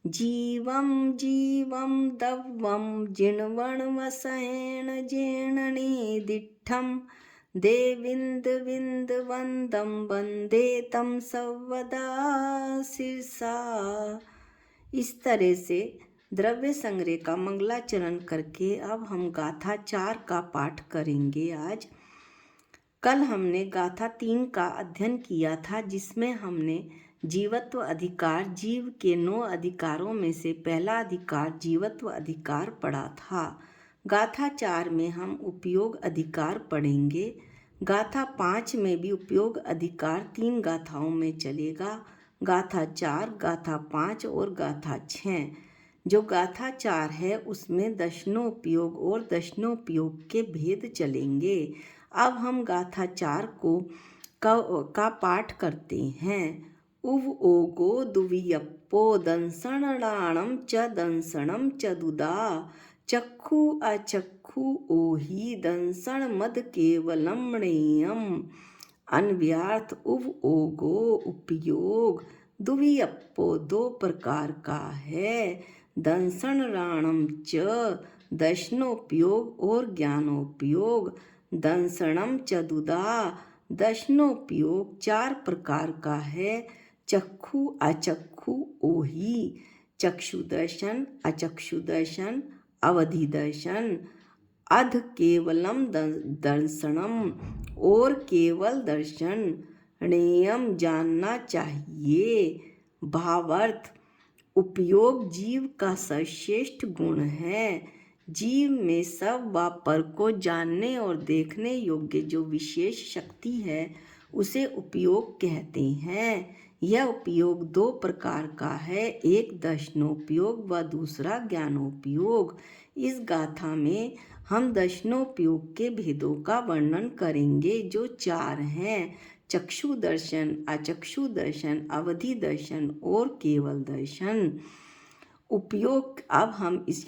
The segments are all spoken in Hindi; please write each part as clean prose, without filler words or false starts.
जीवं जीवं दव्वं जिण्वण्वसहेण जेणनेदिट्ठं देविन्दविन्दवन्दं वन्दे तं सर्वदा शिरसा। इस तरह से द्रव्य संग्रह का मंगलाचरण करके अब हम गाथा 4 का पाठ करेंगे आज। कल हमने गाथा 3 का अध्ययन किया था, जिसमें हमने जीवत्व अधिकार, जीव के 9 अधिकारों में से पहला अधिकार जीवत्व अधिकार पढ़ा था। गाथा 4 में हम उपयोग अधिकार पढ़ेंगे। गाथा 5 में भी उपयोग अधिकार 3 गाथाओं में चलेगा। गाथा 4, गाथा 5 और गाथा 6। जो गाथा 4 है उसमें दशनोपयोग और दशनोपयोग के भेद चलेंगे। अब हम गाथा 4 का पाठ करते हैं। उव ओगो दुवियप्पो दंसणाणम च दंसणम च दुदा चक्षु अचक्षु ओहि दंसण मद केवलम्णेयम। अन्व्यार्थ उव ओगो उपयोग दुवियप्पो 2 प्रकार का है। दंसण राणम च दशनोपयोग और ज्ञानोपयोग। दंसणम चदुदा दशनोपयोग 4 प्रकार का है। चक्षु अचक्षु ओहि, चक्षुदर्शन, अचक्षुदर्शन, अवधि दर्शन, अध केवलम दर्शनम और केवल दर्शन। नेयम जानना चाहिए। भावार्थ उपयोग जीव का सर्वश्रेष्ठ गुण है। जीव में सब व पर को जानने और देखने योग्य जो विशेष शक्ति है उसे उपयोग कहते हैं। यह उपयोग 2 प्रकार का है, एक दशनोपयोग व दूसरा ज्ञानोपयोग। इस गाथा में हम दशनोपयोग के भेदों का वर्णन करेंगे, जो 4 हैं: चक्षु दर्शन, अचक्षु दर्शन, अवधि दर्शन और केवल दर्शन। उपयोग अब हम इस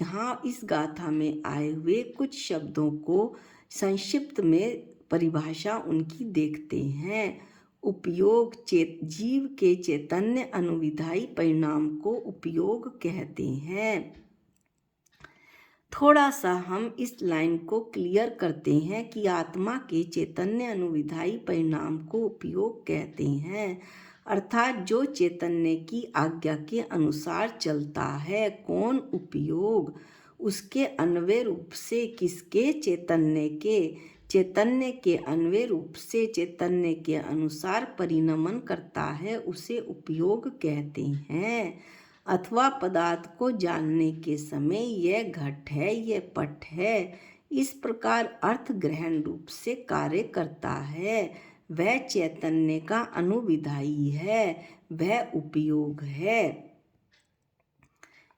गाथा में आए हुए कुछ शब्दों को संक्षिप्त में परिभाषा उनकी देखते हैं। उपयोग जीव के चैतन्य अनुविधायी परिणाम को उपयोग कहते हैं। थोड़ा सा हम इस लाइन को क्लियर करते हैं कि आत्मा के चैतन्य अनुविधायी परिणाम को उपयोग कहते हैं, अर्थात जो चैतन्य की आज्ञा के अनुसार चलता है। कौन उपयोग? उसके अन्वय रूप से किसके? चैतन्य के अन्वय रूप से चैतन्य के अनुसार परिणमन करता है, उसे उपयोग कहते हैं। अथवा पदार्थ को जानने के समय यह घट है, यह पट है, इस प्रकार अर्थ ग्रहण रूप से कार्य करता है, वह चैतन्य का अनुविधायी है, वह उपयोग है।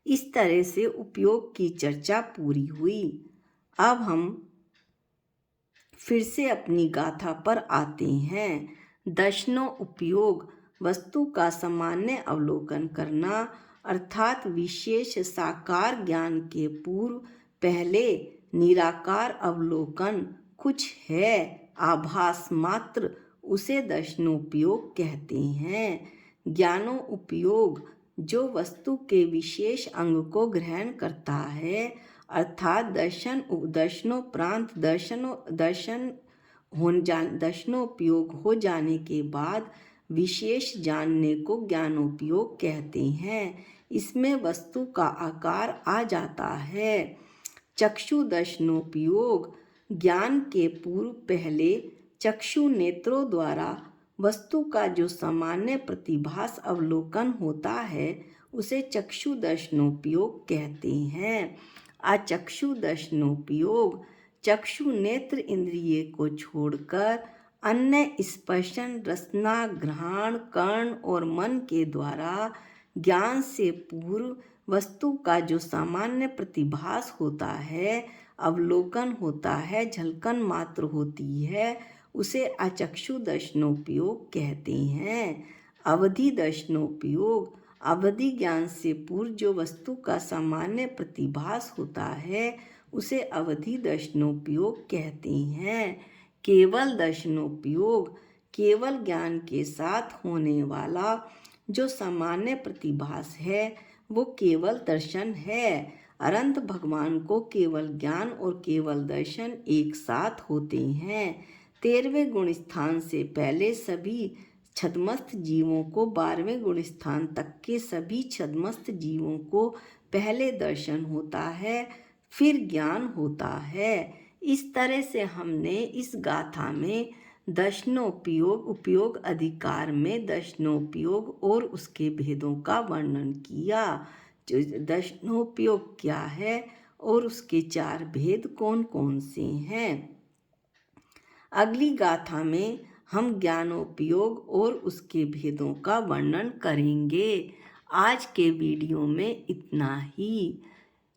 इस तरह से उपयोग की चर्चा पूरी हुई। अब हम फिर से अपनी गाथा पर आते हैं। दशनो उपयोग वस्तु का सामान्य अवलोकन करना, अर्थात विशेष साकार ज्ञान के पूर्व पहले निराकार अवलोकन कुछ है, आभास मात्र, उसे दर्शनोपयोग कहते हैं। ज्ञानो उपयोग जो वस्तु के विशेष अंग को ग्रहण करता है, अर्थात दर्शनोपरांत दर्शनोपयोग हो जाने के बाद विशेष जानने को ज्ञानोपयोग कहते हैं। इसमें वस्तु का आकार आ जाता है। चक्षु दर्शनोपयोग ज्ञान के पूर्व पहले चक्षु नेत्रों द्वारा वस्तु का जो सामान्य प्रतिभास अवलोकन होता है, उसे चक्षु दर्शनोपयोग कहते हैं। अचक्षु दर्शनोपयोग चक्षु नेत्र इंद्रिय को छोड़कर अन्य स्पर्शन, रसना, घ्राण, कर्ण और मन के द्वारा ज्ञान से पूर्व वस्तु का जो सामान्य प्रतिभास होता है, अवलोकन होता है, झलकन मात्र होती है, उसे अचक्षु दर्शनोपयोग कहते हैं। अवधि दर्शनोपयोग अवधि ज्ञान से पूर्व जो वस्तु का सामान्य प्रतिभास होता है, उसे अवधि दर्शनोपयोग कहते हैं। केवल दर्शनोपयोग केवल ज्ञान के साथ होने वाला जो सामान्य प्रतिभास है वो केवल दर्शन है। अनंत भगवान को केवल ज्ञान और केवल दर्शन एक साथ होते हैं। 13वें गुण स्थान से पहले सभी छद्मस्त जीवों को 12वें गुण स्थान तक के सभी छद्मस्त जीवों को पहले दर्शन होता है, फिर ज्ञान होता है। इस तरह से हमने इस गाथा में दर्शनोपयोग उपयोग अधिकार में दर्शनोपयोग और उसके भेदों का वर्णन किया। जो दर्शनोपयोग क्या है और उसके 4 भेद कौन कौन से हैं। अगली गाथा में हम ज्ञानोपयोग और उसके भेदों का वर्णन करेंगे। आज के वीडियो में इतना ही।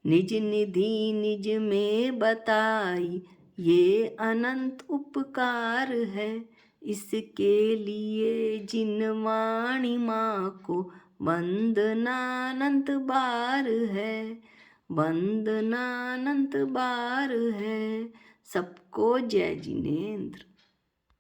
निज निधि निज में बताई ये अनंत उपकार है, इसके लिए जिन वाणी माँ को वंदनानंत बार है, वंदनानंत बार है। सबको जय जिनेंद्र।